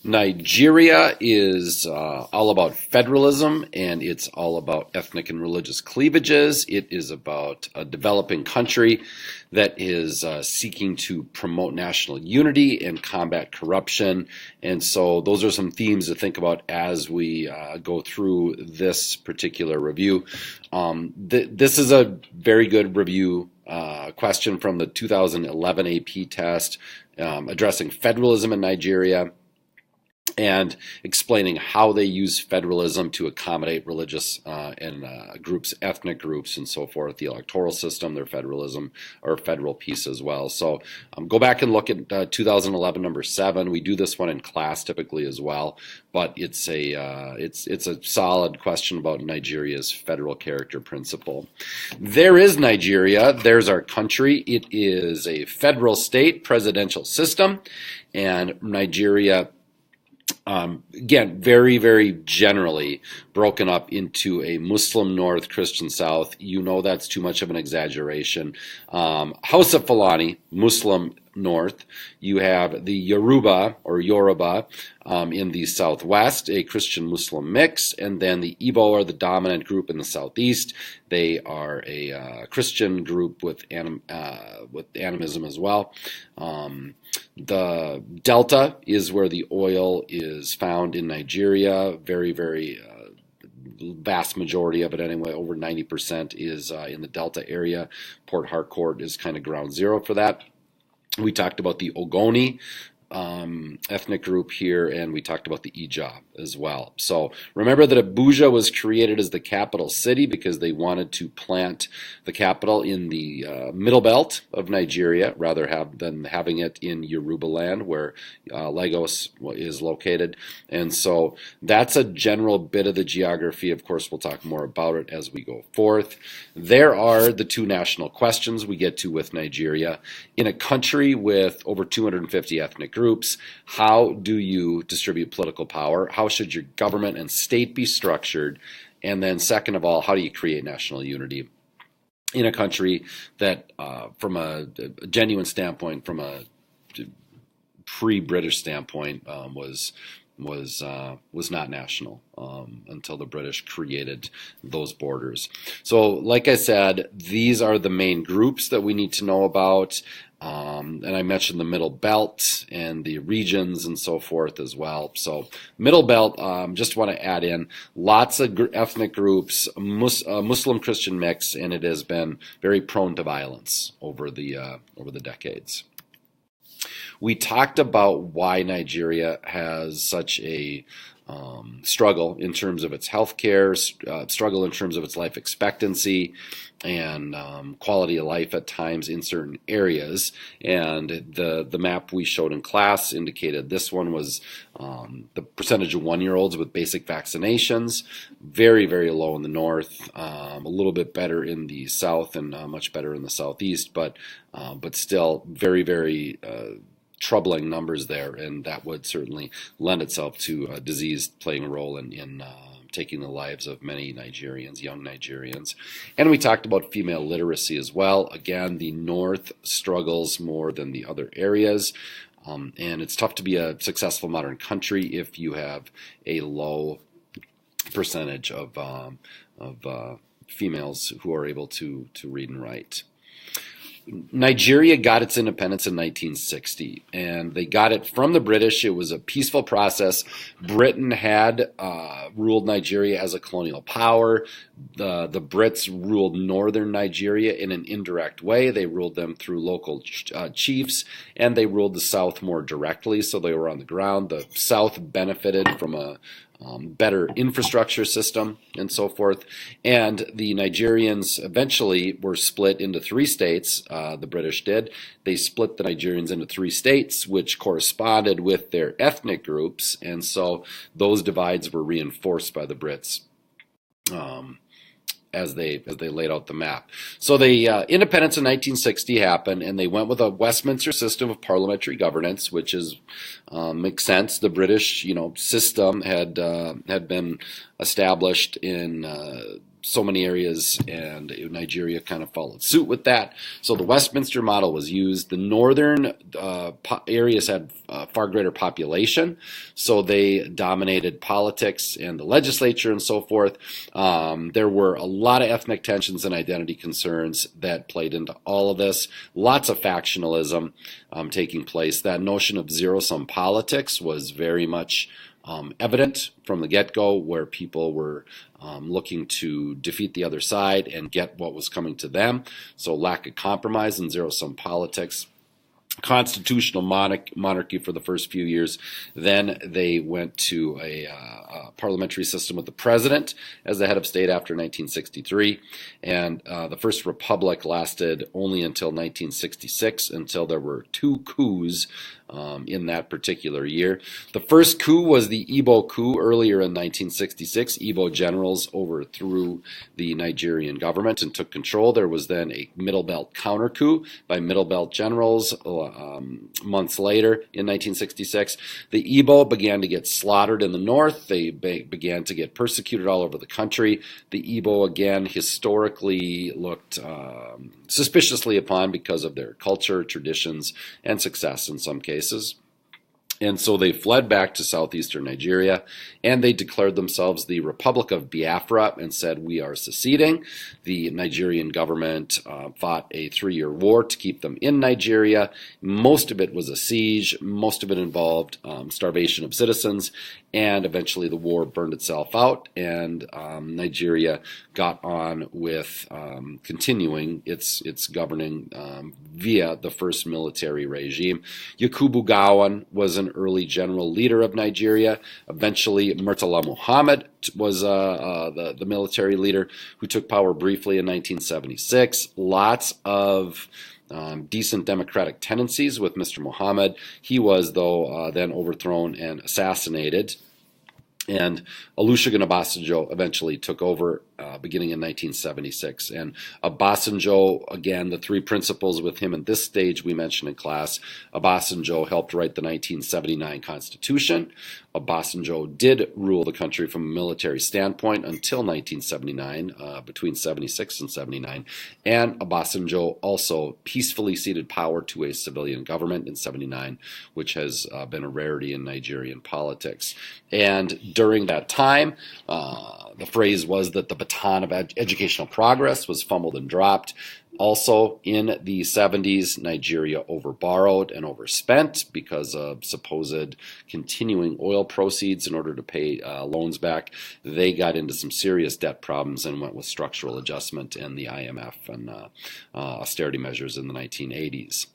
Nigeria is all about federalism, and it's all about ethnic and religious cleavages. It is about a developing country that is seeking to promote national unity and combat corruption. And so those are some themes to think about as we go through this particular review. This is a very good review question from the 2011 AP test addressing federalism in Nigeria and explaining how they use federalism to accommodate religious and groups, ethnic groups, and so forth, the electoral system, their federalism, or federal piece as well. So go back and look at 2011 number 7. We do this one in class typically as well, but it's a solid question about Nigeria's federal character principle. There is Nigeria. There's our country. It is a federal state presidential system, and Nigeria again, very, very generally broken up into a Muslim North, Christian South. You know that's too much of an exaggeration. Hausa Fulani, Muslim North. You have the Yoruba in the Southwest, a Christian-Muslim mix, and then the Igbo are the dominant group in the Southeast. They are a Christian group with animism as well. The Delta is where the oil is found in Nigeria. Very, very vast majority of it anyway, over 90% is in the Delta area. Port Harcourt is kind of ground zero for that. We talked about the Ogoni ethnic group here, and we talked about the Ijab as well. So remember that Abuja was created as the capital city because they wanted to plant the capital in the middle belt of Nigeria rather than having it in Yoruba land where Lagos is located. And so that's a general bit of the geography. Of course, we'll talk more about it as we go forth. There are the two national questions we get to with Nigeria. In a country with over 250 ethnic groups, how do you distribute political power? How should your government and state be structured? And then second of all, how do you create national unity in a country that from a genuine standpoint, from a pre-British standpoint, was not national until the British created those borders. So like I said, these are the main groups that we need to know about. And I mentioned the Middle Belt and the regions and so forth as well. So Middle Belt, just want to add in lots of ethnic groups, Muslim Christian mix, and it has been very prone to violence over the decades. We talked about why Nigeria has such a struggle in terms of its healthcare, struggle in terms of its life expectancy, and quality of life at times in certain areas. And the map we showed in class indicated this one was the percentage of 1-year-olds with basic vaccinations, very, very low in the north, a little bit better in the south, and much better in the southeast, but still very, very troubling numbers there, and that would certainly lend itself to disease playing a role in taking the lives of many Nigerians, young Nigerians. And we talked about female literacy as well. Again, the North struggles more than the other areas, and it's tough to be a successful modern country if you have a low percentage of females who are able to read and write. Nigeria got its independence in 1960, and they got it from the British. It was a peaceful process. Britain had ruled Nigeria as a colonial power. The Brits ruled northern Nigeria in an indirect way. They ruled them through local chiefs, and they ruled the South more directly, so they were on the ground. The South benefited from a better infrastructure system and so forth. And the Nigerians eventually were split into 3 states, the British did. They split the Nigerians into 3 states, which corresponded with their ethnic groups, and so those divides were reinforced by the Brits as they laid out the map. So the independence in 1960 happened, and they went with a Westminster system of parliamentary governance, which makes sense. The British, system had been established in so many areas, and Nigeria kind of followed suit with that. So the Westminster model was used. The northern areas had far greater population, so they dominated politics and the legislature and so forth. There were a lot of ethnic tensions and identity concerns that played into all of this. Lots of factionalism taking place. That notion of zero-sum politics was very much evident from the get-go, where people were looking to defeat the other side and get what was coming to them. So lack of compromise and zero-sum politics. Constitutional monarchy for the first few years. Then they went to a parliamentary system with the president as the head of state after 1963. And the first republic lasted only until 1966, until there were 2 coups in that particular year. The first coup was the Igbo coup earlier in 1966. Igbo generals overthrew the Nigerian government and took control. There was then a Middle Belt counter coup by Middle Belt generals months later in 1966. The Igbo began to get slaughtered in the north. They began to get persecuted all over the country. The Igbo, again, historically looked suspiciously upon because of their culture, traditions, and success in some cases. And so they fled back to southeastern Nigeria, and they declared themselves the Republic of Biafra and said, "We are seceding." The Nigerian government fought a 3-year war to keep them in Nigeria. Most of it was a siege. Most of it involved starvation of citizens, and eventually the war burned itself out, and Nigeria got on with continuing its governing via the first military regime. Yakubu Gowon was an early general leader of Nigeria. Eventually, Murtala Muhammad was the military leader who took power briefly in 1976. Lots of decent democratic tendencies with Mr. Muhammad. He was, though, then overthrown and assassinated. And Olusegun Obasanjo eventually took over beginning in 1976. And Obasanjo, again, the 3 principles with him at this stage we mentioned in class. Obasanjo helped write the 1979 Constitution. Obasanjo did rule the country from a military standpoint until 1979, between 76 and 79. And Obasanjo also peacefully ceded power to a civilian government in 79, which has been a rarity in Nigerian politics. And during that time, the phrase was that the baton of educational progress was fumbled and dropped. Also, in the 70s, Nigeria overborrowed and overspent because of supposed continuing oil proceeds in order to pay loans back. They got into some serious debt problems and went with structural adjustment and the IMF and austerity measures in the 1980s.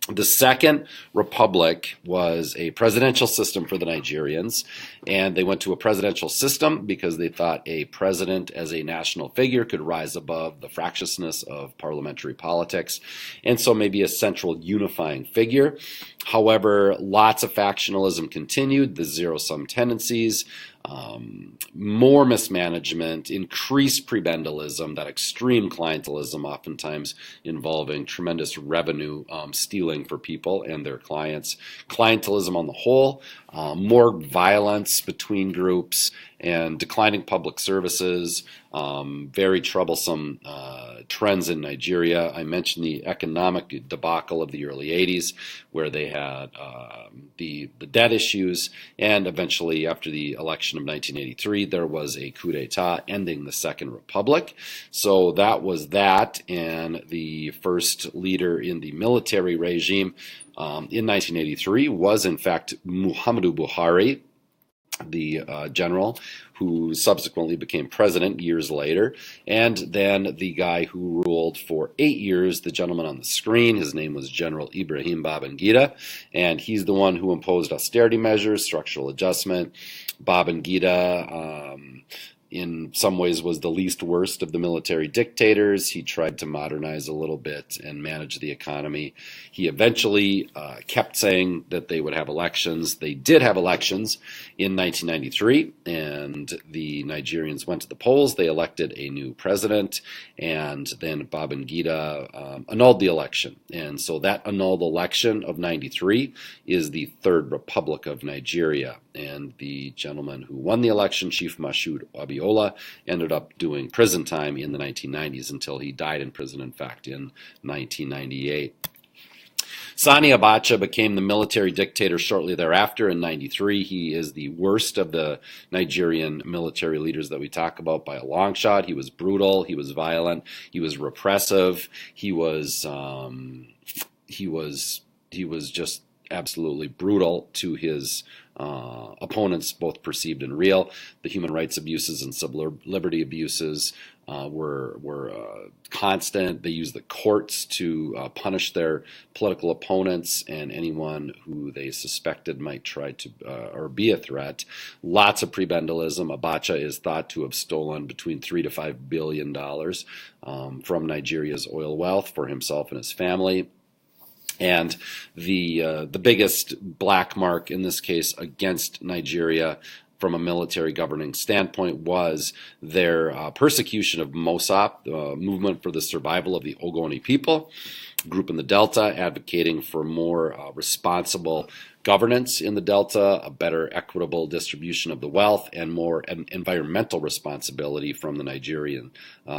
The second republic was a presidential system for the Nigerians, and they went to a presidential system because they thought a president as a national figure could rise above the fractiousness of parliamentary politics, and so maybe a central unifying figure. However, lots of factionalism continued, the zero-sum tendencies, more mismanagement, increased prebendalism, that extreme clientelism, oftentimes involving tremendous revenue stealing for people and their clients, clientelism on the whole, more violence between groups, and declining public services, very troublesome trends in Nigeria. I mentioned the economic debacle of the early 80s, where they had the debt issues, and eventually after the election of 1983, there was a coup d'etat ending the Second Republic. So that was that, and the first leader in the military regime in 1983 was in fact Muhammadu Buhari, the general who subsequently became president years later, and then the guy who ruled for 8 years, the gentleman on the screen, his name was General Ibrahim Babangida, and he's the one who imposed austerity measures, structural adjustment. Babangida, in some ways, was the least worst of the military dictators. He tried to modernize a little bit and manage the economy. He eventually kept saying that they would have elections. They did have elections in 1993, and the Nigerians went to the polls. They elected a new president, and then Babangida annulled the election. And so that annulled election of 93 is the Third Republic of Nigeria. And the gentleman who won the election, Chief Mashood Obiora, Abiola ended up doing prison time in the 1990s until he died in prison, in fact, in 1998. Sani Abacha became the military dictator shortly thereafter in 93. He is the worst of the Nigerian military leaders that we talk about by a long shot. He was brutal, he was violent, he was repressive, he was just absolutely brutal to his opponents, both perceived and real. The human rights abuses and civil liberty abuses were constant. They used the courts to punish their political opponents and anyone who they suspected might try to or be a threat. Lots of prebendalism. Abacha is thought to have stolen between $3 to $5 billion from Nigeria's oil wealth for himself and his family. And the biggest black mark in this case against Nigeria from a military governing standpoint was their persecution of MOSOP, the Movement for the Survival of the Ogoni People, group in the Delta, advocating for more responsible governance in the Delta, a better equitable distribution of the wealth, and more environmental responsibility from the Nigerian, the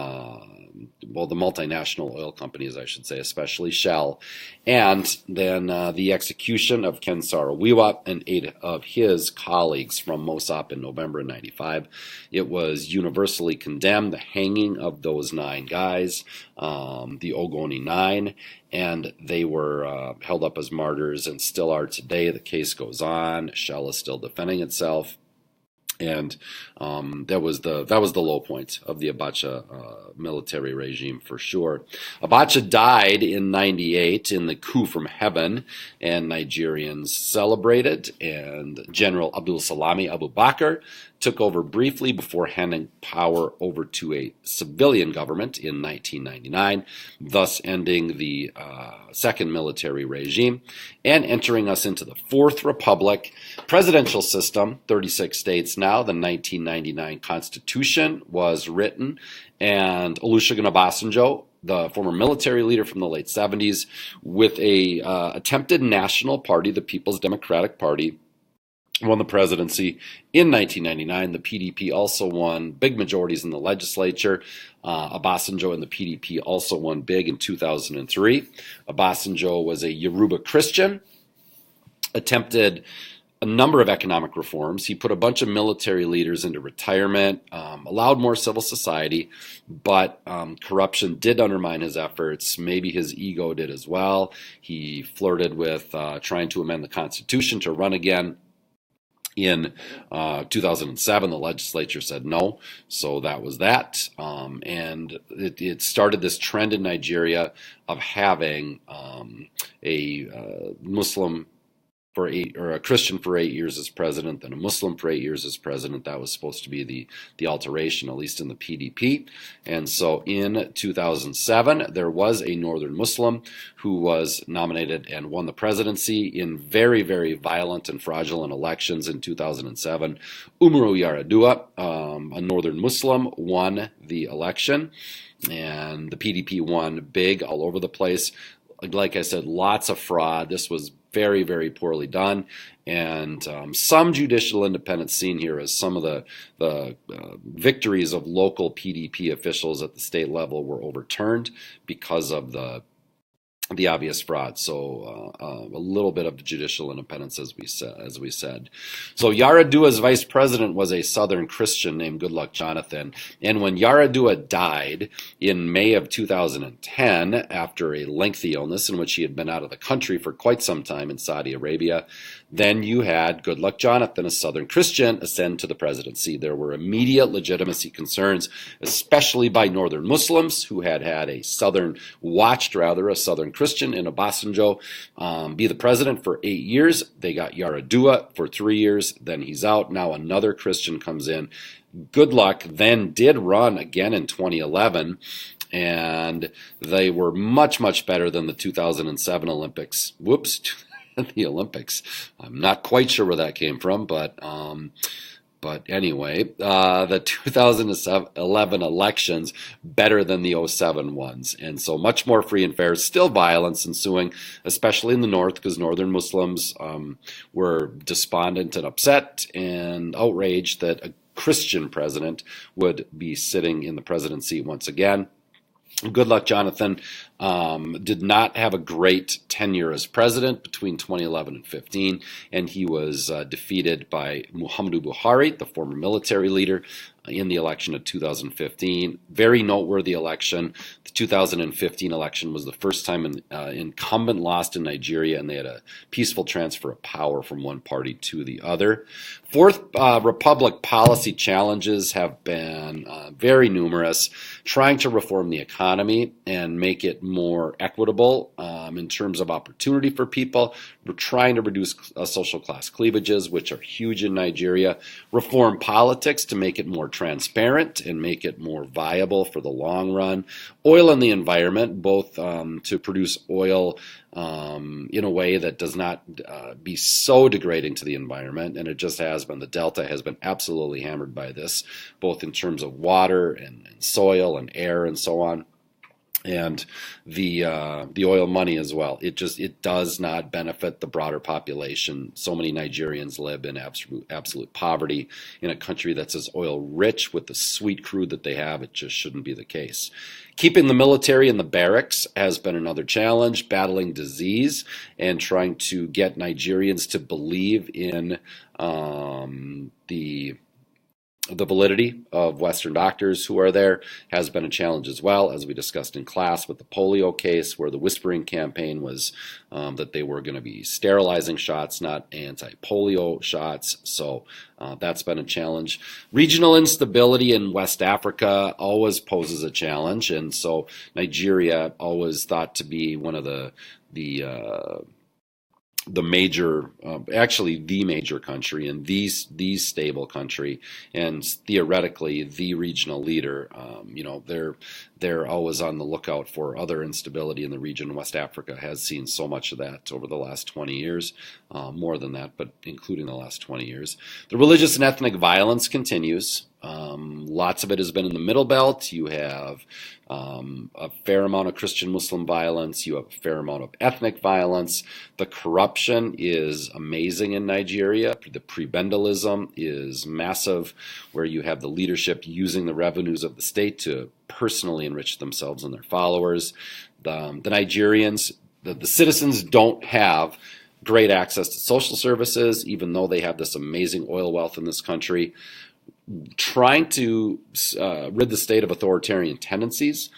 multinational oil companies, I should say, especially Shell. And then the execution of Ken Saro-Wiwa and 8 of his colleagues from MOSOP in November of 95. It was universally condemned, the hanging of those 9 guys, the Ogoni 9, and they were held up as martyrs and still are today. The case goes on. Shell is still defending itself. And that was the low point of the Abacha military regime for sure. Abacha died in 98 in the coup from heaven, and Nigerians celebrated. And General Abdul Salami Abubakar took over briefly before handing power over to a civilian government in 1999, thus ending the second military regime and entering us into the Fourth Republic presidential system, 36 states now. The 1999 Constitution was written, and Olusegun Obasanjo, the former military leader from the late 70s, with a attempted national party, the People's Democratic Party, won the presidency in 1999. The PDP also won big majorities in the legislature. Obasanjo and the PDP also won big in 2003. Obasanjo was a Yoruba Christian, attempted a number of economic reforms. He put a bunch of military leaders into retirement, allowed more civil society, but corruption did undermine his efforts. Maybe his ego did as well. He flirted with trying to amend the Constitution to run again. In 2007, the legislature said no, so that was that. And it started this trend in Nigeria of having a Muslim for 8, or a Christian for 8 years as president, then a Muslim for 8 years as president. That was supposed to be the alteration, at least in the PDP. And so in 2007, there was a Northern Muslim who was nominated and won the presidency in very, very violent and fraudulent elections in 2007. Umaru Yar'Adua, a Northern Muslim, won the election, and the PDP won big all over the place. Like I said, lots of fraud. This was very, very poorly done, and some judicial independence seen here as some of the victories of local PDP officials at the state level were overturned because of the obvious fraud. So a little bit of judicial independence, as we said. So Yar'Adua's vice president was a Southern Christian named Goodluck Jonathan. And when Yar'Adua died in May of 2010, after a lengthy illness in which he had been out of the country for quite some time in Saudi Arabia, then you had Goodluck Jonathan, a Southern Christian, ascend to the presidency. There were immediate legitimacy concerns, especially by Northern Muslims who had a Southern Christian in Obasanjo be the president for 8 years. They got Yar'Adua for 3 years, then he's out. Now another Christian comes in. Goodluck then did run again in 2011, and they were much, much better than the 2007 Olympics. The Olympics. I'm not quite sure where that came from, but anyway, the 2011 elections better than the 2007 ones. And so much more free and fair. Still violence ensuing, especially in the north, because Northern Muslims were despondent and upset and outraged that Christian president would be sitting in the presidency once again. Goodluck Jonathan did not have a great tenure as president between 2011 and 15, and he was defeated by Muhammadu Buhari, the former military leader, in the election of 2015. Very noteworthy election. The 2015 election was the first time an incumbent lost in Nigeria, and they had a peaceful transfer of power from one party to the other. Fourth Republic policy challenges have been very numerous, trying to reform the economy and make it more equitable in terms of opportunity for people. We're trying to reduce social class cleavages, which are huge in Nigeria. Reform politics to make it more transparent and make it more viable for the long run. Oil and the environment, both to produce oil in a way that does not be so degrading to the environment, and it just has been. The Delta has been absolutely hammered by this, both in terms of water and soil and air and so on. And the oil money as well. It does not benefit the broader population. So many Nigerians live in absolute poverty in a country that's as oil rich with the sweet crude that they have. It just shouldn't be the case. Keeping the military in the barracks has been another challenge. Battling disease and trying to get Nigerians to believe in the validity of Western doctors who are there has been a challenge as well, as we discussed in class with the polio case, where the whispering campaign was that they were going to be sterilizing shots, not anti-polio shots. So that's been a challenge. Regional instability in West Africa always poses a challenge, and so Nigeria always thought to be one of the major, actually the major country and the stable country, and theoretically the regional leader. They're always on the lookout for other instability in the region. West Africa has seen so much of that over the last 20 years, more than that, but including the last 20 years. The religious and ethnic violence continues. Lots of it has been in the Middle Belt. You have a fair amount of Christian-Muslim violence. You have a fair amount of ethnic violence. The corruption is amazing in Nigeria. The prebendalism is massive, where you have the leadership using the revenues of the state to personally enrich themselves and their followers. The Nigerians, the citizens don't have great access to social services, even though they have this amazing oil wealth in this country. Trying to rid the state of authoritarian tendencies,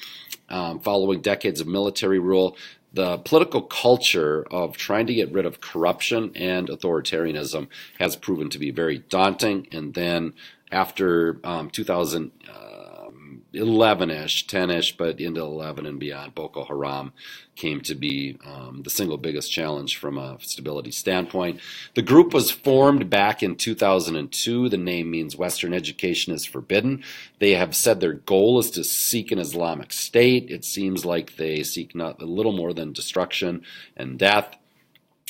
following decades of military rule. The political culture of trying to get rid of corruption and authoritarianism has proven to be very daunting. And then after 2011-ish, 10-ish, but into 11 and beyond, Boko Haram came to be the single biggest challenge from a stability standpoint. The group was formed back in 2002. The name means Western education is forbidden. They have said their goal is to seek an Islamic state. It seems like they seek not a little more than destruction and death.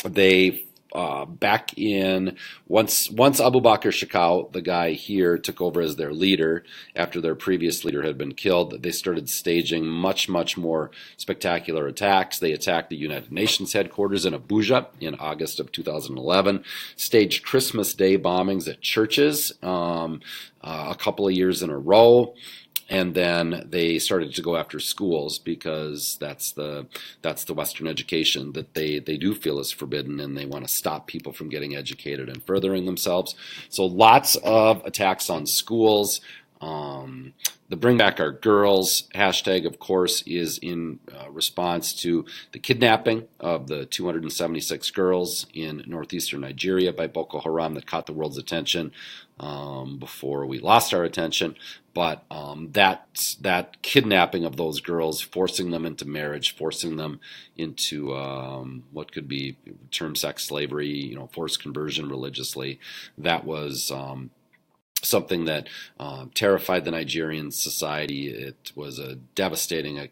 They back in once Abu Bakr Shekau, the guy here, took over as their leader after their previous leader had been killed, they started staging much more spectacular attacks. They attacked the United Nations headquarters in Abuja in August of 2011, staged Christmas Day bombings at churches a couple of years in a row. And then they started to go after schools, because that's the Western education that they do feel is forbidden, and they want to stop people from getting educated and furthering themselves. So lots of attacks on schools. The Bring Back Our Girls hashtag, of course, is in response to the kidnapping of the 276 girls in northeastern Nigeria by Boko Haram that caught the world's attention before we lost our attention. But that kidnapping of those girls, forcing them into marriage, forcing them into what could be termed sex slavery, forced conversion religiously, that was something that terrified the Nigerian society. It was a devastating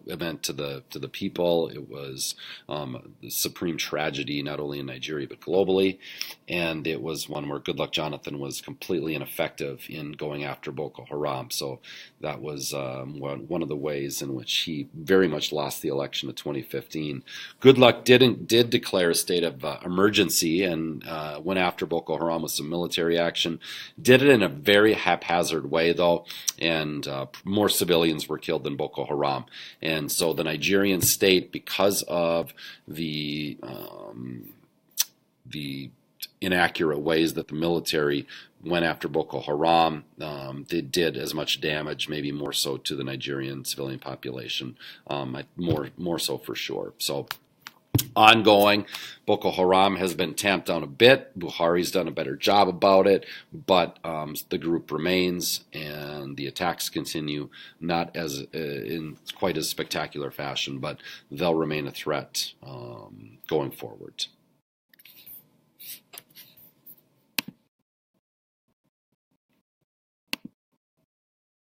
event to the people. It was the supreme tragedy, not only in Nigeria but globally. And it was one where Goodluck Jonathan was completely ineffective in going after Boko Haram. So that was one of the ways in which he very much lost the election of 2015. Goodluck did declare a state of emergency and went after Boko Haram with some military action. Did did it in a very haphazard way, though, and more civilians were killed than Boko Haram. And so the Nigerian state, because of the inaccurate ways that the military went after Boko Haram, they did as much damage, maybe more so to the Nigerian civilian population, more so for sure. So ongoing, Boko Haram has been tamped down a bit. Buhari's done a better job about it, but the group remains, and the attacks continue, not as in quite as spectacular fashion, but they'll remain a threat going forward.